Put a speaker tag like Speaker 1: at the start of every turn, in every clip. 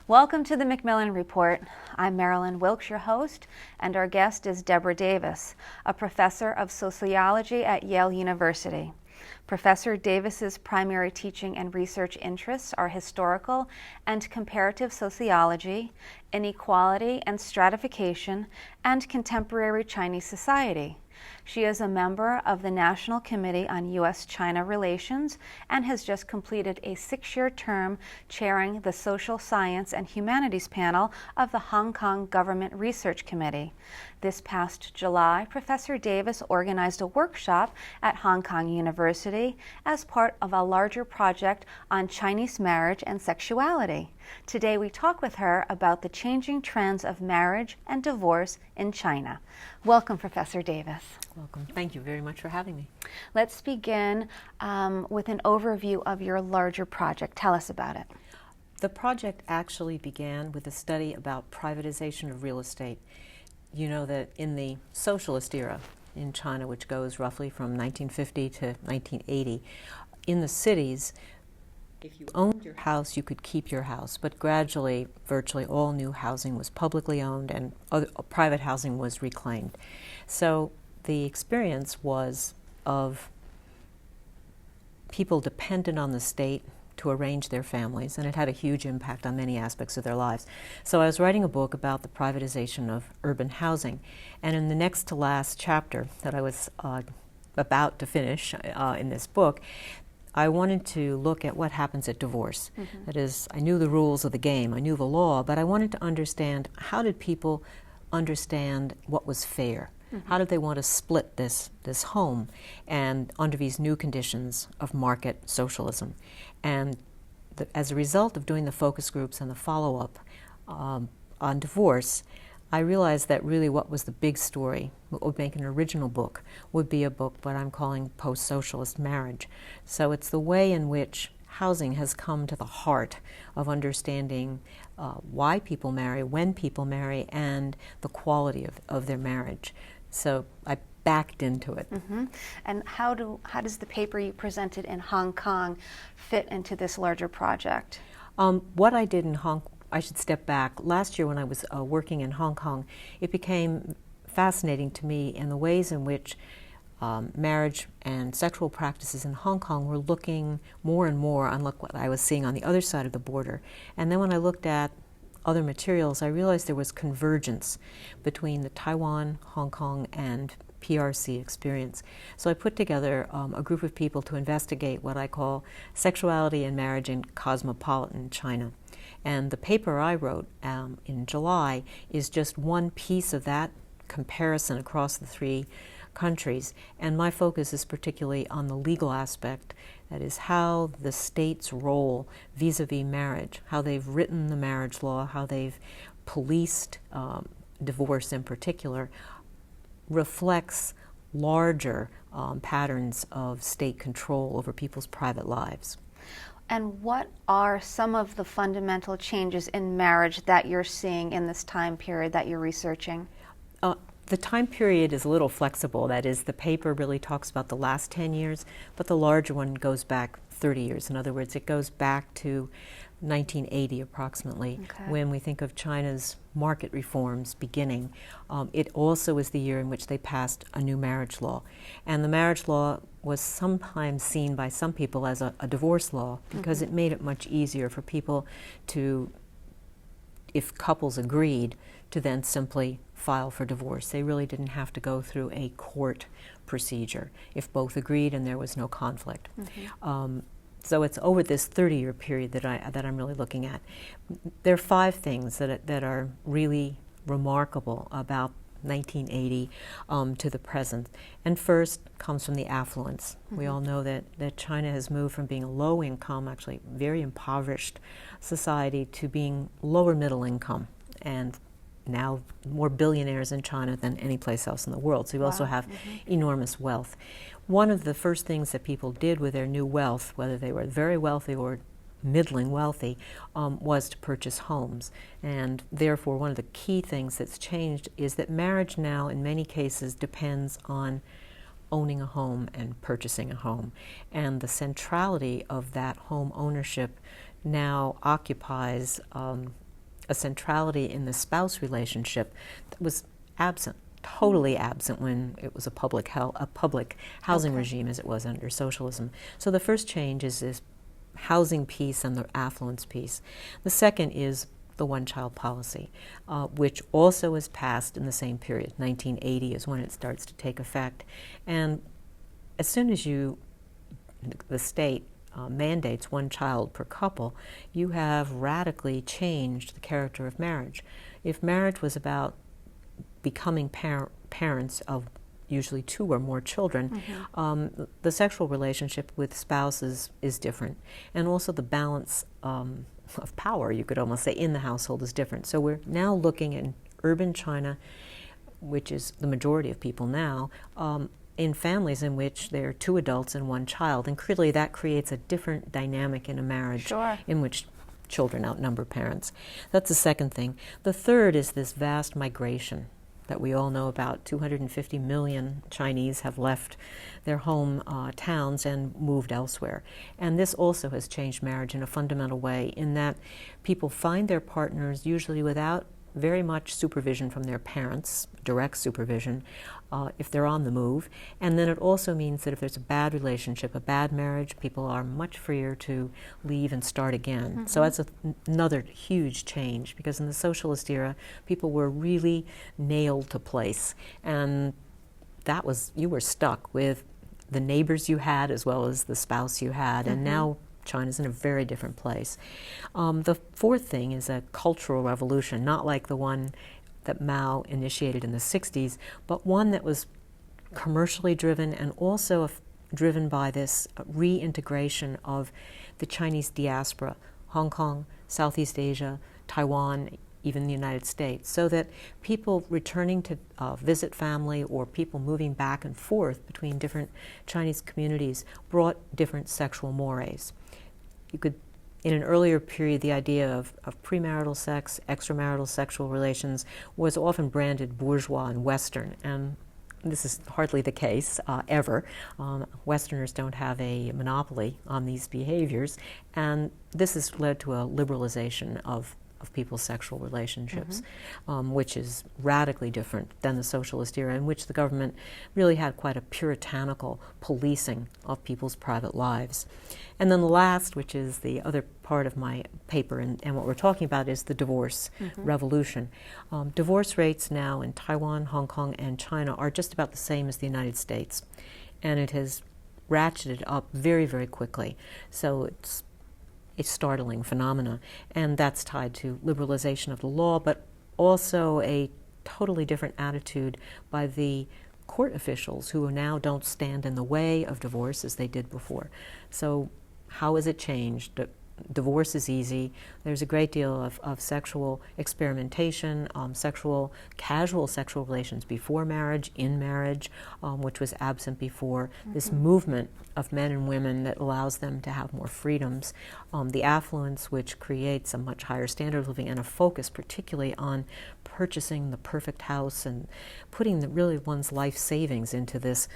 Speaker 1: Welcome to the Macmillan Report. I'm Marilyn Wilkes, your host, and our guest is Deborah Davis, a professor of sociology at Yale University. Professor Davis's primary teaching and research interests are historical and comparative sociology, inequality and stratification, and contemporary Chinese society. She is a member of the National Committee on U.S.-China Relations and has just completed a 6-year term chairing the Social Science and Humanities panel of the Hong Kong Government Research Committee. This past July, Professor Davis organized a workshop at Hong Kong University as part of a larger project on Chinese marriage and sexuality. Today we talk with her about the changing trends of marriage and divorce in China. Welcome, Professor Davis.
Speaker 2: Welcome. Thank you very much for having me.
Speaker 1: Let's begin with an overview of your larger project. Tell us about it.
Speaker 2: The project actually began with a study about privatization of real estate. You know that in the socialist era in China, which goes roughly from 1950 to 1980, in the cities, if you owned your house, you could keep your house, but gradually, virtually all new housing was publicly owned and private housing was reclaimed. So the experience was of people dependent on the state to arrange their families, and it had a huge impact on many aspects of their lives. So I was writing a book about the privatization of urban housing, and in the next to last chapter that I was about to finish in this book, I wanted to look at what happens at divorce. Mm-hmm. That is, I knew the rules of the game, I knew the law, but I wanted to understand how did people understand what was fair? Mm-hmm. How did they want to split this home and under these new conditions of market socialism? And as a result of doing the focus groups and the follow-up on divorce, I realized that really what was the big story, what would make an original book, would be a book what I'm calling post-socialist marriage. So it's the way in which housing has come to the heart of understanding why people marry, when people marry, and the quality of their marriage. So I backed into it.
Speaker 1: Mm-hmm. And how does the paper you presented in Hong Kong fit into this larger project?
Speaker 2: What I did in I should step back. Last year when I was working in Hong Kong, it became fascinating to me in the ways in which marriage and sexual practices in Hong Kong were looking more and more unlike what I was seeing on the other side of the border. And then when I looked at other materials, I realized there was convergence between the Taiwan, Hong Kong, and PRC experience. So I put together a group of people to investigate what I call sexuality and marriage in cosmopolitan China. And the paper I wrote in July is just one piece of that comparison across the three countries. And my focus is particularly on the legal aspect, that is how the state's role vis-a-vis marriage, how they've written the marriage law, how they've policed divorce in particular, reflects larger patterns of state control over people's private lives.
Speaker 1: And what are some of the fundamental changes in marriage that you're seeing in this time period that you're researching?
Speaker 2: The time period is a little flexible. That is, the paper really talks about the last 10 years, but the larger one goes back 30 years. In other words, it goes back to 1980 approximately, okay, when we think of China's market reforms beginning. It also is the year in which they passed a new marriage law. And the marriage law was sometimes seen by some people as a divorce law because mm-hmm. it made it much easier for people to, if couples agreed, to then simply file for divorce. They really didn't have to go through a court procedure if both agreed and there was no conflict. Mm-hmm. So it's over this 30-year period that I'm really looking at. There are 5 things that are really remarkable about 1980 to the present. And first comes from the affluence. Mm-hmm. We all know that China has moved from being a low-income, actually very impoverished society, to being lower middle income, and now more billionaires in China than any place else in the world. So you also have mm-hmm. enormous wealth. One of the first things that people did with their new wealth, whether they were very wealthy or middling wealthy, was to purchase homes. And therefore, one of the key things that's changed is that marriage now, in many cases, depends on owning a home and purchasing a home. And the centrality of that home ownership now occupies a centrality in the spouse relationship that was absent, totally absent when it was a public housing regime as it was under socialism. So the first change is this housing piece and the affluence piece. The second is the one-child policy, which also was passed in the same period. 1980 is when it starts to take effect. And as soon as the state mandates one child per couple, you have radically changed the character of marriage. If marriage was about becoming parents of usually 2 or more children, the sexual relationship with spouses is different. And also the balance of power, you could almost say, in the household is different. So we're now looking in urban China, which is the majority of people now, in families in which there are 2 adults and 1 child. And clearly that creates a different dynamic in a marriage in which children outnumber parents. That's the second thing. The third is this vast migration that we all know about. 250 million Chinese have left their home towns and moved elsewhere. And this also has changed marriage in a fundamental way, in that people find their partners usually without very much supervision from their parents, direct supervision, if they're on the move. And then it also means that if there's a bad relationship, a bad marriage, people are much freer to leave and start again. So that's another huge change, because in the socialist era, people were really nailed to place. And that was, you were stuck with the neighbors you had as well as the spouse you had. And now China's in a very different place. The fourth thing is a cultural revolution, not like the one that Mao initiated in the 60s, but one that was commercially driven and also driven by this reintegration of the Chinese diaspora, Hong Kong, Southeast Asia, Taiwan, even the United States, so that people returning to visit family or people moving back and forth between different Chinese communities brought different sexual mores. You could, in an earlier period, the idea of premarital sex, extramarital sexual relations was often branded bourgeois and Western, and this is hardly the case ever. Westerners don't have a monopoly on these behaviors, and this has led to a liberalization of people's sexual relationships, which is radically different than the socialist era, in which the government really had quite a puritanical policing of people's private lives. And then the last, which is the other part of my paper and what we're talking about, is the divorce revolution. Divorce rates now in Taiwan, Hong Kong, and China are just about the same as the United States. And it has ratcheted up very, very quickly. So it's a startling phenomena, and that's tied to liberalization of the law, but also a totally different attitude by the court officials, who now don't stand in the way of divorce as they did before. So how has it changed? Divorce is easy. There's a great deal of sexual experimentation, casual sexual relations before marriage, in marriage, which was absent before. This movement of men and women that allows them to have more freedoms. The affluence, which creates a much higher standard of living and a focus particularly on purchasing the perfect house and putting really one's life savings into this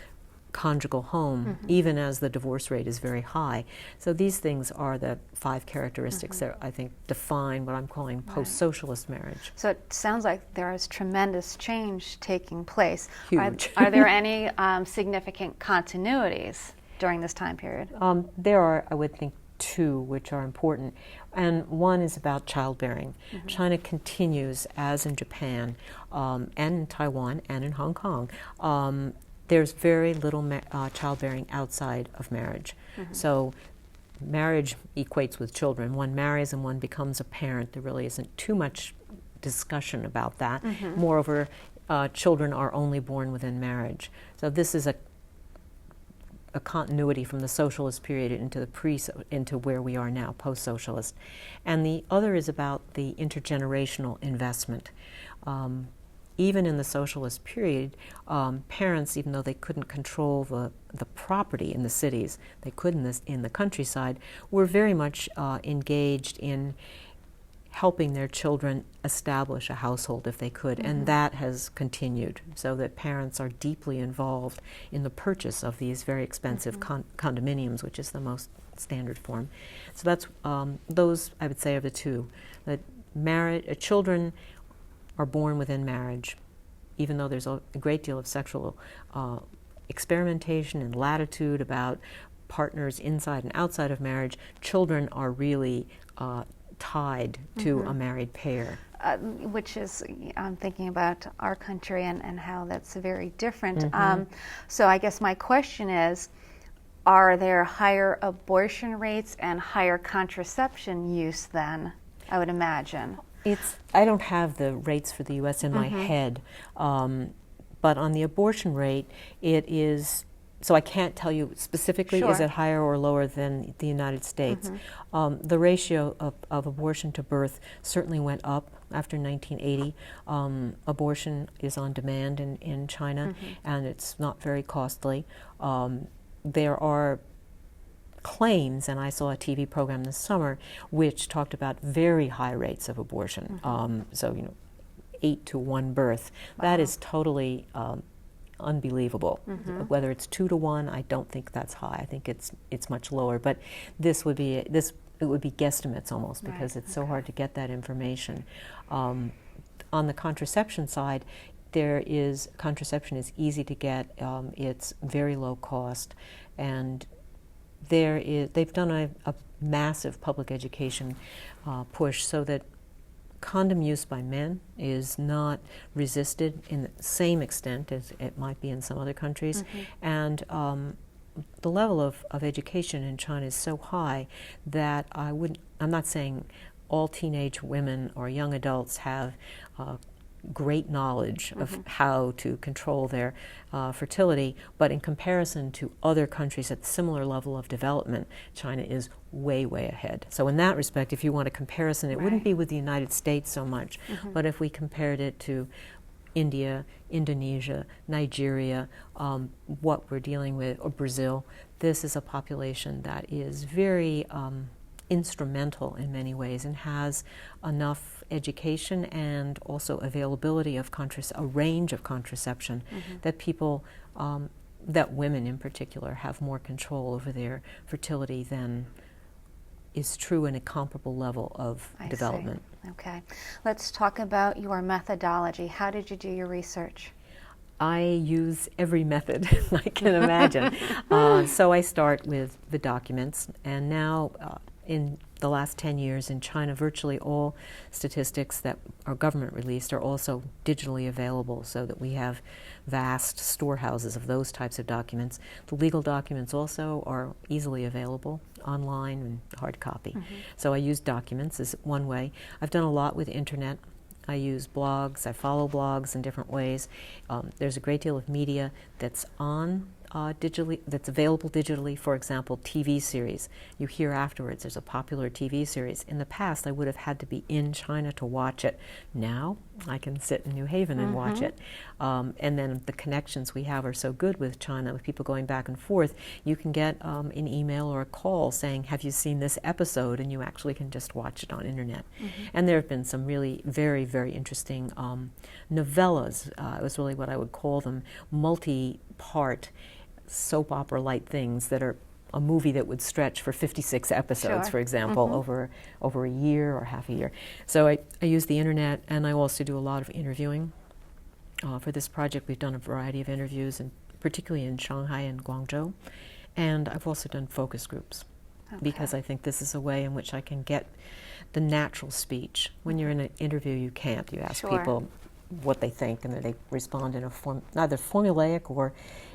Speaker 2: conjugal home, even as the divorce rate is very high. So these things are the 5 characteristics that I think define what I'm calling post-socialist marriage.
Speaker 1: So it sounds like there is tremendous change taking place.
Speaker 2: Huge.
Speaker 1: Are there any significant continuities during this time period?
Speaker 2: There are, I would think, 2 which are important. And one is about childbearing. China continues, as in Japan, and in Taiwan, and in Hong Kong, there's very little childbearing outside of marriage. So marriage equates with children. One marries and one becomes a parent. There really isn't too much discussion about that. Moreover, children are only born within marriage. So this is a continuity from the socialist period into where we are now, post-socialist. And the other is about the intergenerational investment. Even in the socialist period, parents, even though they couldn't control the property in the cities, they could in the countryside, were very much engaged in helping their children establish a household if they could, and that has continued, so that parents are deeply involved in the purchase of these very expensive condominiums, which is the most standard form. So that's those, I would say, are the two. That children are born within marriage, even though there's a great deal of sexual experimentation and latitude about partners inside and outside of marriage. Children are really tied to a married pair.
Speaker 1: Which is, I'm thinking about our country and how that's very different. So I guess my question is, are there higher abortion rates and higher contraception use then, I would imagine?
Speaker 2: I don't have the rates for the U.S. in my head, but on the abortion rate, it is, so I can't tell you specifically, is it higher or lower than the United States. The ratio of abortion to birth certainly went up after 1980. Abortion is on demand in China, and it's not very costly. There are claims, and I saw a TV program this summer which talked about very high rates of abortion. So, 8 to 1 birth. Wow. That is totally unbelievable. Whether it's 2 to 1, I don't think that's high. I think it's much lower. But it would be guesstimates almost, because it's so hard to get that information. On the contraception side, contraception is easy to get. It's very low cost, and they've done a massive public education push so that condom use by men is not resisted in the same extent as it might be in some other countries. And the level of education in China is so high that I'm not saying all teenage women or young adults have great knowledge of how to control their fertility, but in comparison to other countries at similar level of development, China is way, way ahead. So in that respect, if you want a comparison, it wouldn't be with the United States so much, but if we compared it to India, Indonesia, Nigeria, what we're dealing with, or Brazil, this is a population that is very instrumental in many ways and has enough education and also availability of a range of contraception that people, that women in particular, have more control over their fertility than is true in a comparable level of development.
Speaker 1: See. Okay. Let's talk about your methodology. How did you do your research?
Speaker 2: I use every method I can imagine. So I start with the documents, and now in the last 10 years in China, virtually all statistics that are government released are also digitally available, so that we have vast storehouses of those types of documents. The legal documents also are easily available online and hard copy. So I use documents as one way. I've done a lot with internet. I use blogs, I follow blogs in different ways. There's a great deal of media that's on digitally, that's available digitally. For example, TV series. You hear afterwards there's a popular TV series. In the past, I would have had to be in China to watch it. Now, I can sit in New Haven and watch it. And then the connections we have are so good with China, with people going back and forth. You can get an email or a call saying, have you seen this episode? And you actually can just watch it on internet. And there have been some really very, very interesting novellas. It was really what I would call them, multi-part soap opera-like things that are a movie that would stretch for 56 episodes, for example, over a year or half a year. So I use the internet, and I also do a lot of interviewing. For this project, we've done a variety of interviews, and particularly in Shanghai and Guangzhou. And I've also done focus groups, because I think this is a way in which I can get the natural speech. When you're in an interview, you can't. You ask people what they think, and they respond in a either formulaic or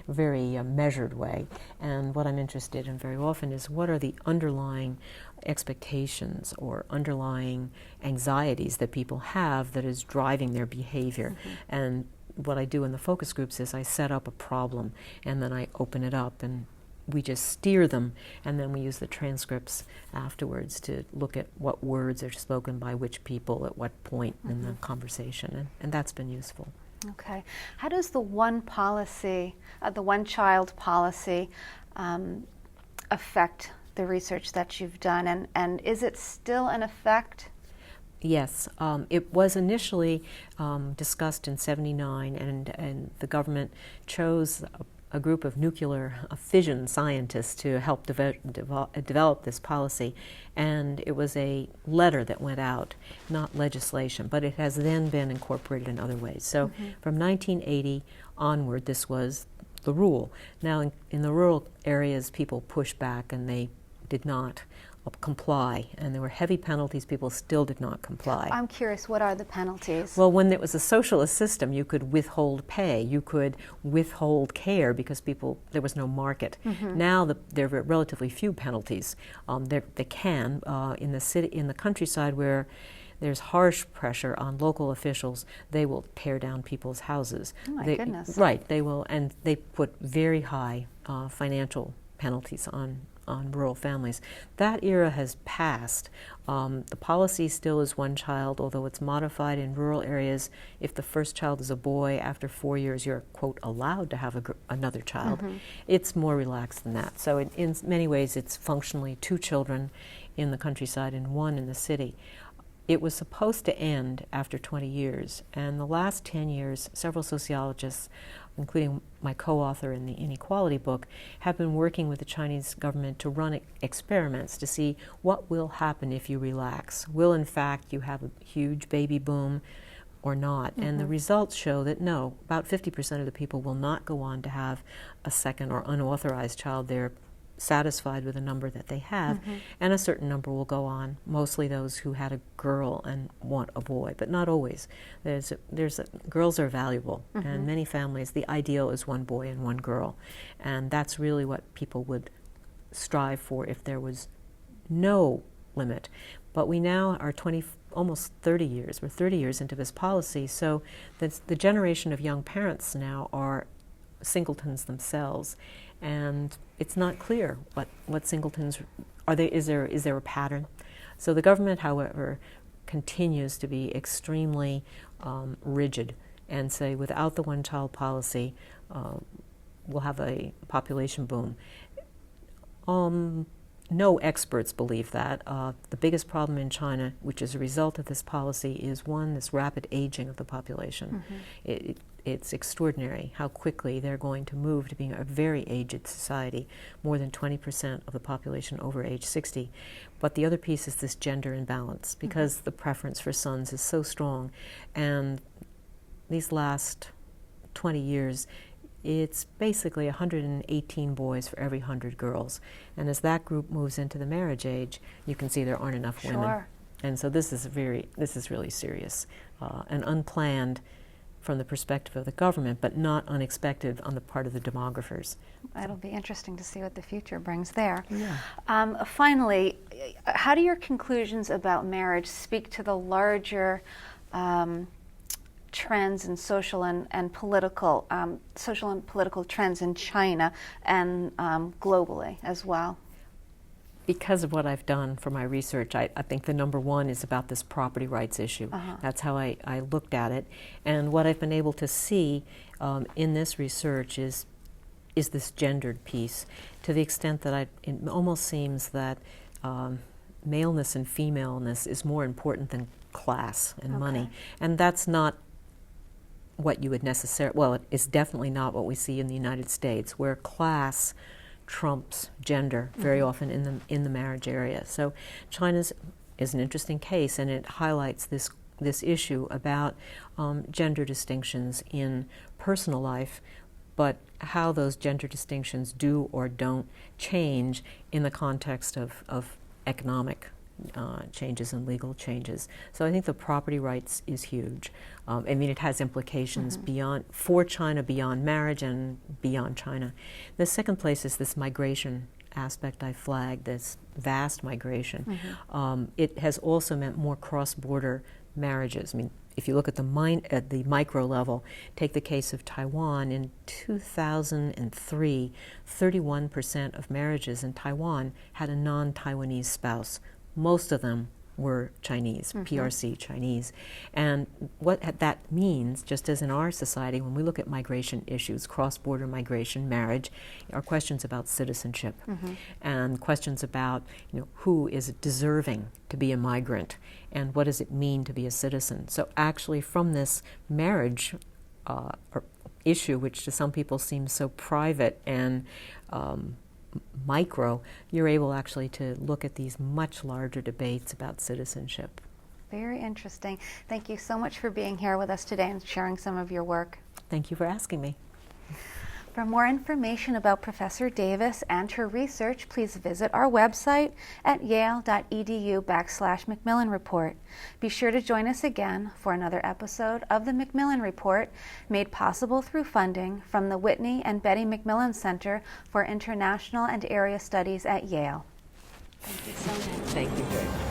Speaker 2: very measured way. And what I'm interested in very often is, what are the underlying expectations or underlying anxieties that people have that is driving their behavior. And what I do in the focus groups is I set up a problem, and then I open it up, and we just steer them, and then we use the transcripts afterwards to look at what words are spoken by which people at what point in the conversation, and that's been useful.
Speaker 1: Okay. How does the one policy, the One-Child policy, affect the research that you've done, and is it still in effect?
Speaker 2: Yes, it was initially discussed in '79, and the government chose a group of nuclear fission scientists to help develop this policy, and it was a letter that went out, not legislation, but it has then been incorporated in other ways. So from 1980 onward, this was the rule. Now in the rural areas, people pushed back and they did not comply, and there were heavy penalties. People still did not comply.
Speaker 1: I'm curious, what are the penalties?
Speaker 2: Well, when it was a socialist system, you could withhold pay, you could withhold care because there was no market. Now there are relatively few penalties. They can in the countryside where there's harsh pressure on local officials, they will tear down people's houses.
Speaker 1: Oh my goodness.
Speaker 2: Right, they will, and they put very high financial penalties on rural families. That era has passed. The policy still is one child, although it's modified in rural areas. If the first child is a boy, after 4 years you're, quote, allowed to have another child. It's more relaxed than that. So in many ways it's functionally 2 children in the countryside and 1 in the city. It was supposed to end after 20 years, and the last 10 years, several sociologists, including my co-author in the Inequality book, have been working with the Chinese government to run experiments to see what will happen if you relax. Will, in fact, you have a huge baby boom or not? And the results show that no, about 50% of the people will not go on to have a second or unauthorized child. They're satisfied with the number that they have, and a certain number will go on, mostly those who had a girl and want a boy, but not always. Girls are valuable, and many families, the ideal is 1 boy and 1 girl, and that's really what people would strive for if there was no limit. But we now are almost 30 years, we're 30 years into this policy, so the generation of young parents now are singletons themselves, and it's not clear what singletons are. Is there a pattern? So the government, however, continues to be extremely rigid and say without the one-child policy, we'll have a population boom. No experts believe that. The biggest problem in China, which is a result of this policy, is this rapid aging of the population. It's extraordinary how quickly they're going to move to being a very aged society, more than 20% of the population over age 60. But the other piece is this gender imbalance, because the preference for sons is so strong. And these last 20 years, it's basically 118 boys for every 100 girls. And as that group moves into the marriage age, you can see there aren't enough women. And so this is really serious and unplanned from the perspective of the government, but not unexpected on the part of the demographers.
Speaker 1: It'll be interesting to see what the future brings there.
Speaker 2: Yeah.
Speaker 1: Finally, how do your conclusions about marriage speak to the larger trends in social and political trends in China and globally as well?
Speaker 2: Because of what I've done for my research, I think the number one is about this property rights issue. That's how I looked at it. And what I've been able to see in this research is this gendered piece, to the extent that it almost seems that maleness and femaleness is more important than class and money. And that's not what you would necessarily, well, it's definitely not what we see in the United States, where class trumps gender very often in the marriage area. So China's is an interesting case, and it highlights this issue about gender distinctions in personal life, but how those gender distinctions do or don't change in the context of economic changes and legal changes. So I think the property rights is huge. I mean, it has implications for China beyond marriage and beyond China. The second place is this migration aspect I flagged, this vast migration. It has also meant more cross-border marriages. I mean, if you look at the micro level, take the case of Taiwan. In 2003, 31% of marriages in Taiwan had a non-Taiwanese spouse. Most of them were Chinese, PRC Chinese. And what that means, just as in our society, when we look at migration issues, cross-border migration, marriage, are questions about citizenship and questions about who is deserving to be a migrant and what does it mean to be a citizen. So actually from this marriage issue, which to some people seems so private and micro, you're able actually to look at these much larger debates about citizenship.
Speaker 1: Very interesting. Thank you so much for being here with us today and sharing some of your work.
Speaker 2: Thank you for asking me.
Speaker 1: For more information about Professor Davis and her research, please visit our website at yale.edu/Macmillan Report. Be sure to join us again for another episode of the Macmillan Report, made possible through funding from the Whitney and Betty Macmillan Center for International and Area Studies at Yale. Thank you so much.
Speaker 2: Thank you very much.